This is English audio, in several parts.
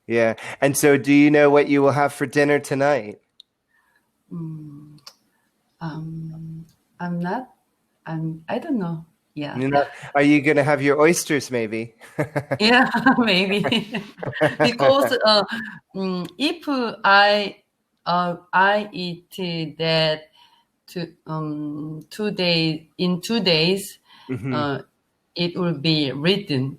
Yeah. And so do you know what you will have for dinner tonight? Mm, um, I'm not. I don't know. Yeah. You know, are you going to have your oysters maybe? Yeah, maybe because if I eat that 2 days in 2 days, Hmm. uh, it will be written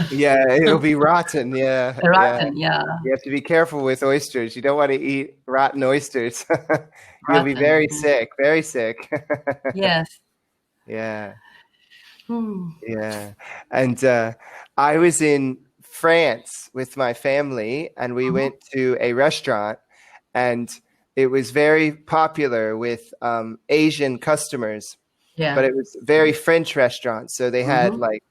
Yeah, it'll be rotten. Yeah, yeah. rotten. Yeah, You have to be careful with oysters. You don't want to eat rotten oysters. You'll be rotten. very sick, very sick. Yes. Yeah, Hmm. yeah. And I was in France with my family, and we Mhm. went to a restaurant, and it was very popular with Asian customers, but Yeah. it was very French restaurant. So they had Hmm. like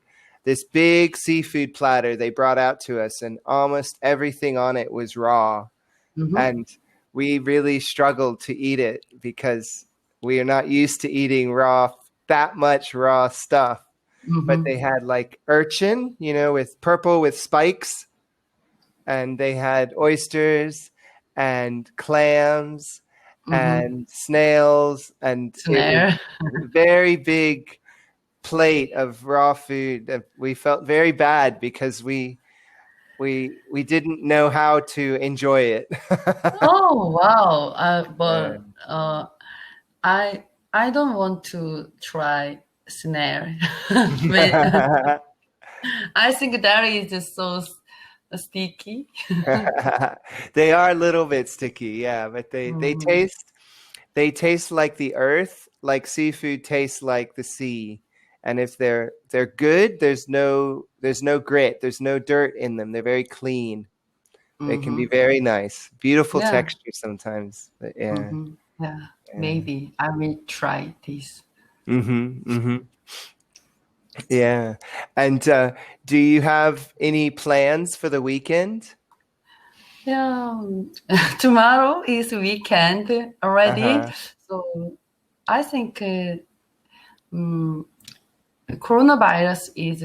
this big seafood platter they brought out to us, and almost everything on it was raw. Hmm. And we really struggled to eat it because we are not used to eating that much raw stuff. But Hmm. they had like urchin, with purple with spikes, and they had oysters and clams Hmm. and snails, and it was Snare. a very big plate of raw food that we felt very bad because we didn't know how to enjoy it. Oh wow! Yeah. But I I don't want to try snare. But I think that is so sticky. They are a little bit sticky, yeah, but they Mhm. taste like the earth, like seafood tastes like the sea. And if they're good, there's no grit, there's no dirt in them. They're very clean. They can be Mhm. very nice, beautiful Yeah. texture sometimes. But yeah, Mhm. Yeah. yeah. Maybe I will try this. Mm-hmm. Mm-hmm. Yeah. And do you have any plans for the weekend? Yeah. Tomorrow is weekend already, Uh-huh. so I think mm, coronavirus is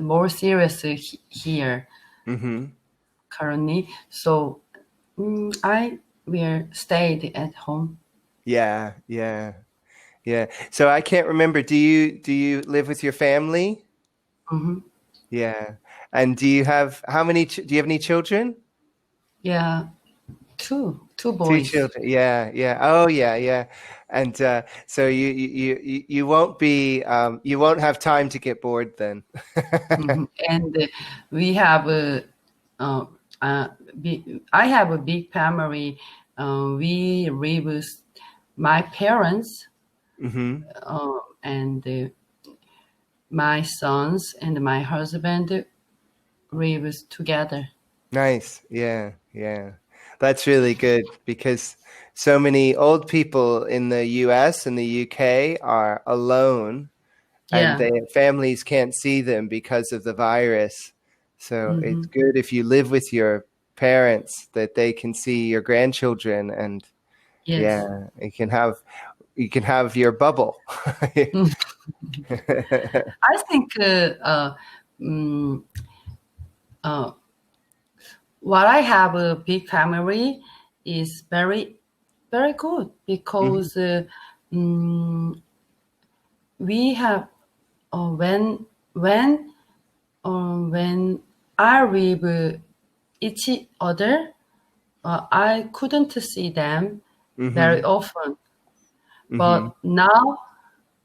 more serious here Mm-hmm. currently. So I will stay at home. Yeah, yeah, yeah. So I can't remember. Do you live with your family? Hmm. Yeah. And do you have do you have any children? Yeah, two Two boys. children. Yeah, yeah. Oh, yeah, yeah. And so you won't you won't have time to get bored then. Hmm. And we have uh, uh, I have a big family. We live with my parents Hmm. and my sons and my husband live together. Nice. Yeah, yeah. That's really good because so many old people in the US and the UK are alone, and Yeah. their families can't see them because of the virus. So it's Hmm. good if you live with your parents that they can see your grandchildren, and Yes. yeah, you can have your bubble. I think mm, uh, what I have a big family is very good Mhm, because mm, we have when I with each other, I couldn't see them very mhm, often. mhm, But now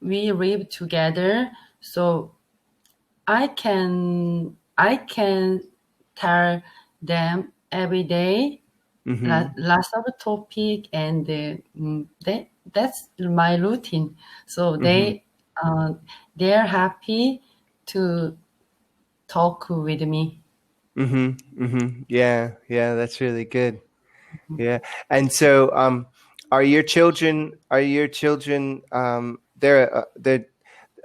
we live together, so I can tell them every day mhm, lots of topic and that's my routine. So mhm, they're happy to talk with me. mhm, mhm. Yeah, yeah, that's really good. Yeah. And so, are your children they're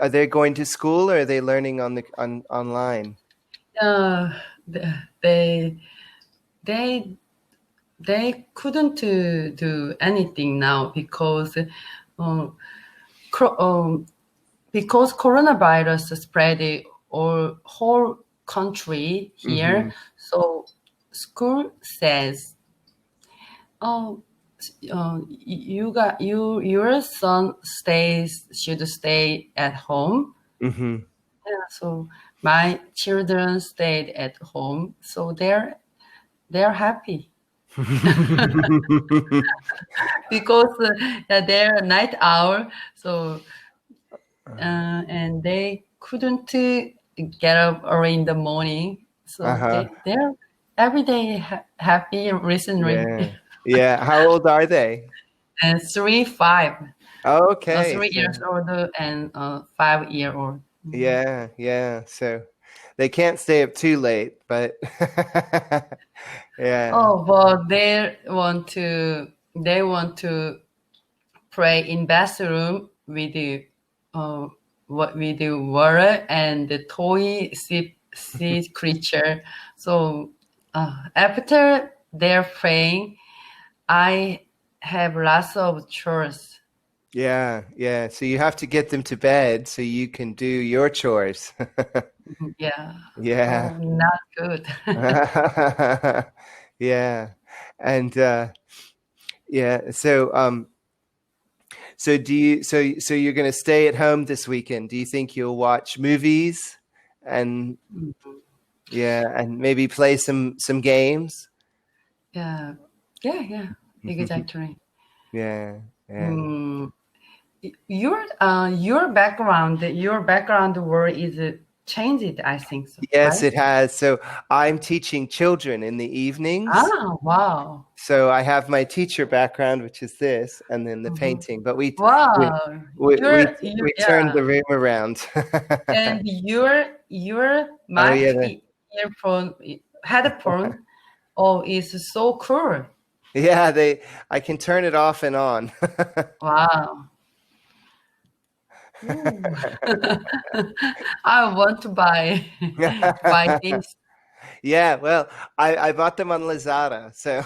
are they going to school, or are they learning online? Uh, they they they couldn't do anything now um, cro- um, because coronavirus spread or whole country Mm-hmm. here. So school says, oh, your son should stay at home. Mm-hmm. Yeah, so my children stayed at home, so they're happy because they're night owl. So and they couldn't get up early in the morning, so Uh-huh. they're every day happy recently. Yeah. Yeah. How old are they? And 5, Okay. 3 years So old and 5 year old. yeah, yeah. So they can't stay up too late, but yeah. Oh, but they want to pray in bathroom with the with the water and the toy sea creature. So after they're praying, I have lots of chores. Yeah, yeah. So you have to get them to bed so you can do your chores. Yeah. Yeah. Oh, not good. Yeah. And yeah, so so you're going to stay at home this weekend. Do you think you'll watch movies and yeah, and maybe play some games? Yeah. Yeah. Yeah. Exactly. Yeah. Yeah. Mm, your background word is changed. I think so. Yes, Right? it has. So I'm teaching children in the evenings. Ah. Wow. So I have my teacher background, which is this, and then the Mhm. painting. But we Wow. You we turned yeah. the room around. And your Oh mic yeah, earphone headphone, oh, is so cool. yeah. I can turn it off and on. Wow. Ooh. I want to buy this. Yeah, well, I bought them on Lazada. So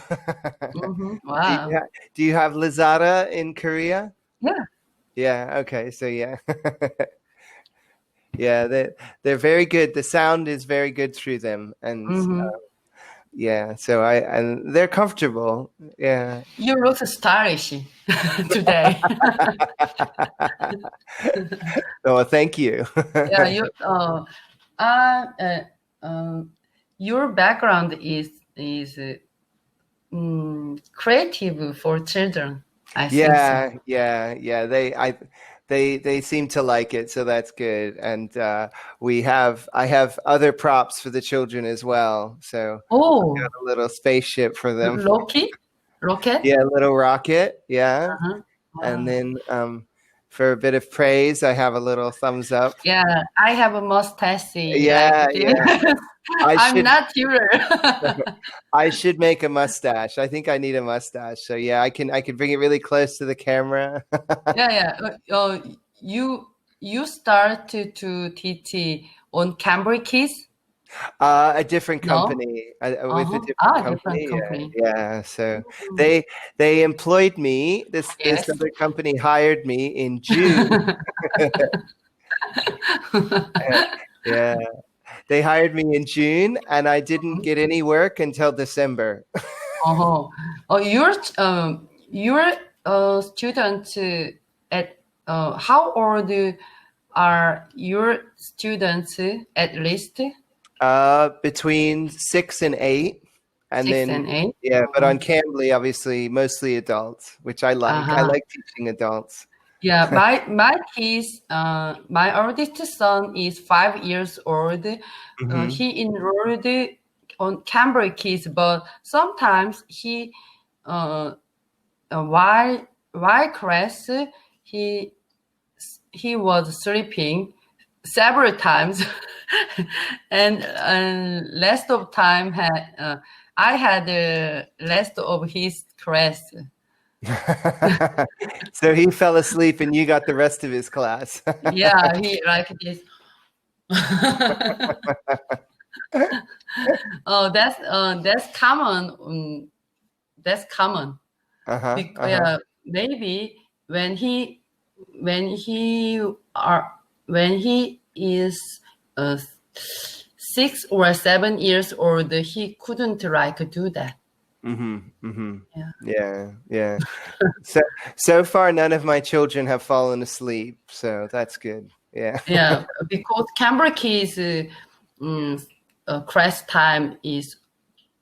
do you Wow. do you have Lazada in Korea? Yeah. Yeah. Okay. So yeah, yeah. They're very good. The sound is very good through them, and hmm yeah. So and they're comfortable. Yeah. You look stylish today. Oh, thank you. Yeah. Uh, uh, um, your background is creative for children. I think so. Yeah, yeah, yeah. They seem to like it, so that's good. And I have other props for the children as well. So I've got Oh, a little spaceship for them. rocket. Yeah, a little rocket. Yeah, Uh-huh. and Wow. then for a bit of praise, I have a little thumbs up. Yeah, I have a mustache like Yeah, this. yeah. I I'm should not here. I should make a mustache. I think I need a mustache. So yeah, I can bring it really close to the camera. Yeah, yeah. You start to teach on Cambly Kids? A different No? company with a Uh-huh. different Ah, different company. Yeah, company. yeah. So Mm. they they employed me. This Yes. other company hired me in June. Yeah, they hired me in June, and I didn't get any work until December. Uh-huh. Oh, your students at how old are your students at least Between 6 and 8, and 6 and then 8? yeah. But on Cambly, obviously, mostly adults, which I like. I Uh-huh. like teaching adults. Yeah, my kids, my oldest son is 5 years old. Hmm. He enrolled on Cambridge Kids, but sometimes uh, while class, he he was sleeping several times, and rest of time I had the rest of his class. So he fell asleep, and you got the rest of his class. Yeah, he like this. Oh, that's common. That's common. Uh-huh. Uh-huh. Because maybe when he when he are when he is 6 or 7 years old, he couldn't like do that. Yeah. Yeah, yeah. So so far, none of my children have fallen asleep, so that's good. Yeah. Yeah, because Cambly kids class time is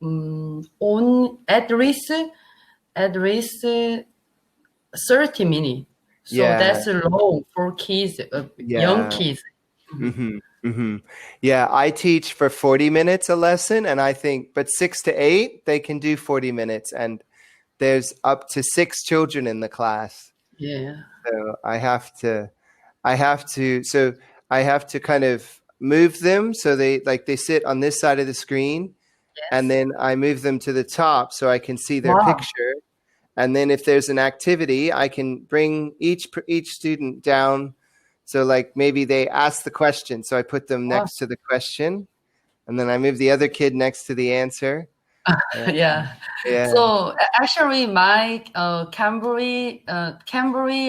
on at least 30 minutes. So Yeah, that's long for kids, young yeah. kids. hmm hmm Yeah, I teach for 40 minutes a lesson, and I think, but 6 to 8, they can do 40 minutes, and there's up to 6 children in the class. Yeah. So so I have to kind of move them so they sit on this side of the screen, and Yes. then I move them to the top so I can see their Wow. picture. And then if there's an activity, I can bring each student down. So like maybe they ask the question, so I put them Wow. next to the question, and then I move the other kid next to the answer. Yeah. Yeah. So actually, my Cambly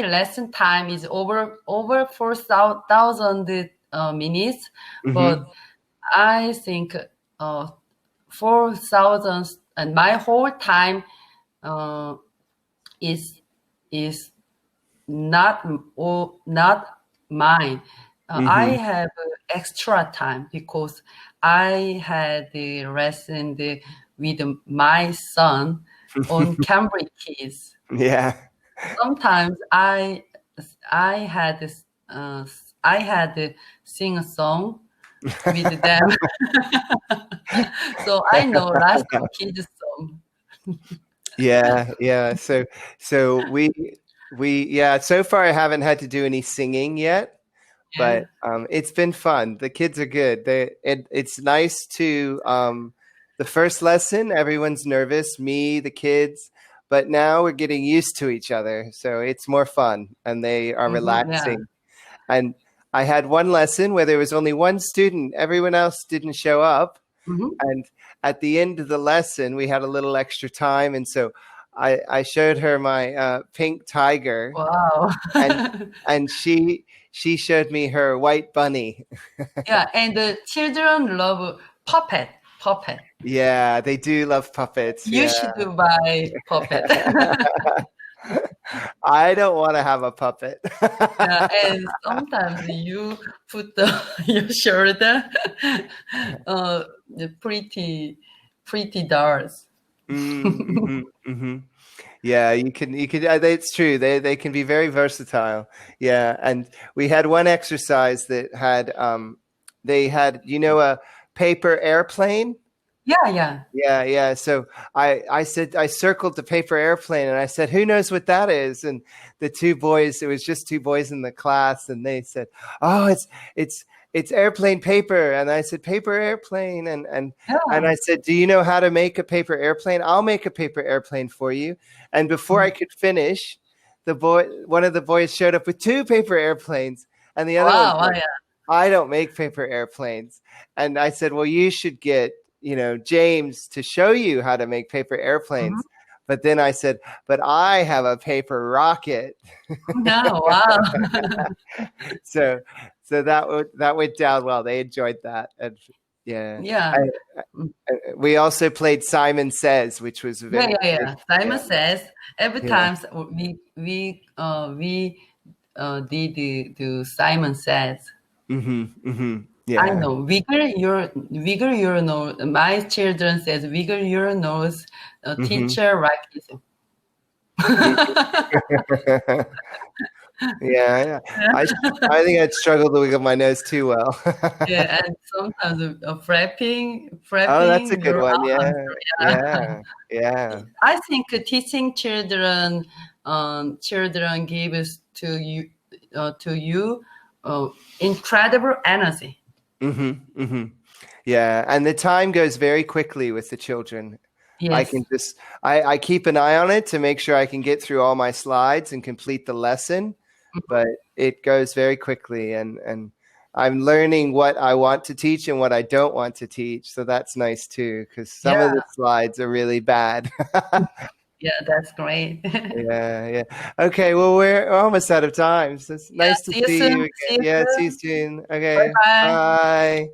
lesson time is over 4,000 minutes, hmm but I think 4,000 and my whole time uh, is is not mine. I hmm have extra time because I had the lesson with my son on Cambridge Kids. Yeah. Sometimes I had this, I had to sing a song with them, so I know lots of kids song. Yeah, yeah. So yeah, so far I haven't had to do any singing yet, Yeah. but it's been fun. The kids are good. It's nice to the first lesson, everyone's nervous, me, the kids, but now we're getting used to each other, so it's more fun and they are Yeah. relaxing. And I had one lesson where there was only one student, everyone else didn't show up. Hmm. And at the end of the lesson, we had a little extra time. And so I showed her my pink tiger, Wow. and she showed me her white bunny. Yeah, and the children love puppet. Yeah, they do love puppets. You Yeah. should buy puppet. I don't want to have a puppet. Yeah, and sometimes you put your shoulder, the pretty dolls. Mm-hmm, mm-hmm. Yeah, you can. It's true. They can be very versatile. Yeah, and we had one exercise that had they had a paper airplane. Yeah, yeah. Yeah, yeah. So I said I circled the paper airplane and I said, "Who knows what that is?" And the two boys, it was just two boys in the class, and they said, "Oh, it's airplane paper." And I said, "Paper airplane." And Yeah. I said, "Do you know how to make a paper airplane? I'll make a paper airplane for you." And before I could finish, one of the boys showed up with two paper airplanes, and the other one Wow, wow, said, yeah. "I don't make paper airplanes." And I said, "Well, you should get James to show you how to make paper Mhm. airplanes." But then I said, "But I have a paper rocket." No, wow. so so that went down well. They enjoyed that. And yeah. Yeah. We also played Simon Says, which was Yeah, very, yeah, very yeah. Simon yeah, says every yeah. time we did the Simon says. I Yeah. know. Wiggle your nose. My children says wiggle your nose. hmm Teacher like this. Yeah, yeah. I I think I'd struggle to wiggle my nose too well. Yeah, and sometimes flapping, Oh, that's a flapping good your one. arms. Yeah, Yeah. yeah, yeah. I think teaching children gives to you incredible energy. hmm hmm Yeah, and the time goes very quickly with the children. I Yes. can just I keep an eye on it to make sure I can get through all my slides and complete the lesson, but it goes very quickly, and I'm learning what I want to teach and what I don't want to teach. So that's nice too, because some of Yeah. the slides are really bad. Yeah, that's great. Yeah, yeah. Okay, well, we're almost out of time. So it's Yeah, nice to see you see soon. you See again. you Yeah, see you soon. soon. Bye Okay, bye. bye.